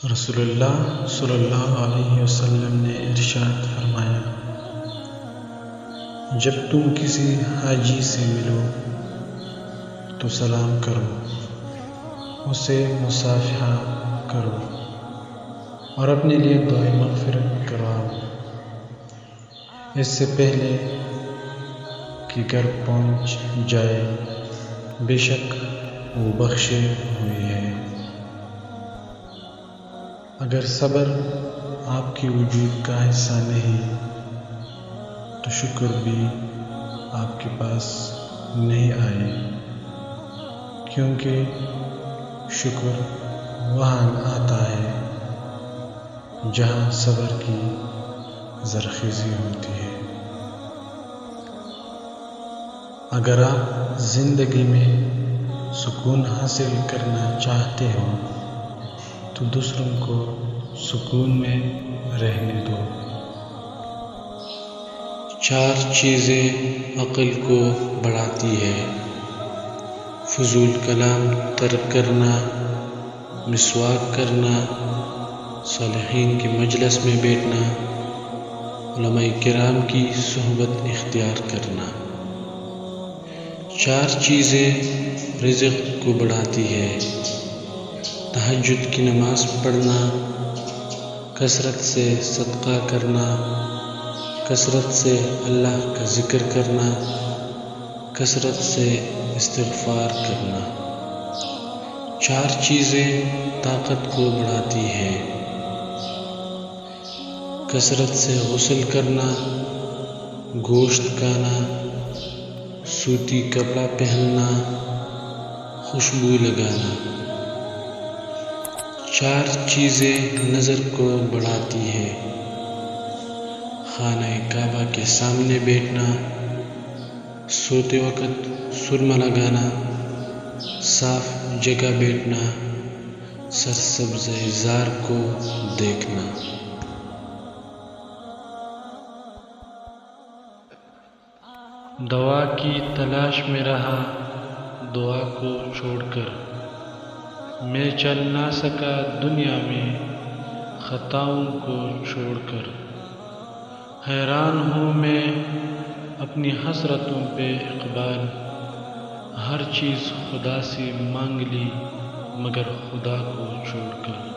رسول اللہ صلی اللہ علیہ وسلم نے ارشاد فرمایا، جب تم کسی حاجی سے ملو تو سلام کرو، اسے مصافحہ کرو اور اپنے لیے دعائے مغفرت کرواؤ اس سے پہلے کہ گھر پہنچ جائے، بے شک وہ بخشے ہوئے ہے۔ اگر صبر آپ کی وجود کا حصہ نہیں تو شکر بھی آپ کے پاس نہیں آئے، کیونکہ شکر وہاں آتا ہے جہاں صبر کی زرخیزی ہوتی ہے۔ اگر آپ زندگی میں سکون حاصل کرنا چاہتے ہو تو دوسروں کو سکون میں رہنے دو۔ 4 چیزیں عقل کو بڑھاتی ہے: فضول کلام ترک کرنا، مسواک کرنا، صالحین کی مجلس میں بیٹھنا، علماء کرام کی صحبت اختیار کرنا۔ 4 چیزیں رزق کو بڑھاتی ہے: تہجد کی نماز پڑھنا، کثرت سے صدقہ کرنا، کثرت سے اللہ کا ذکر کرنا، کثرت سے استغفار کرنا۔ 4 چیزیں طاقت کو بڑھاتی ہے: کثرت سے غسل کرنا، گوشت کھانا، سوتی کپڑا پہننا، خوشبو لگانا۔ 4 چیزیں نظر کو بڑھاتی ہے: خانہ کعبہ کے سامنے بیٹھنا، سوتے وقت سرما لگانا، صاف جگہ بیٹھنا، سرسبز زار کو دیکھنا۔ دوا کی تلاش میں رہا دعا کو چھوڑ کر، میں چل نہ سکا دنیا میں خطاؤں کو چھوڑ کر۔ حیران ہوں میں اپنی حسرتوں پہ اقبال، ہر چیز خدا سے مانگ لی مگر خدا کو چھوڑ کر۔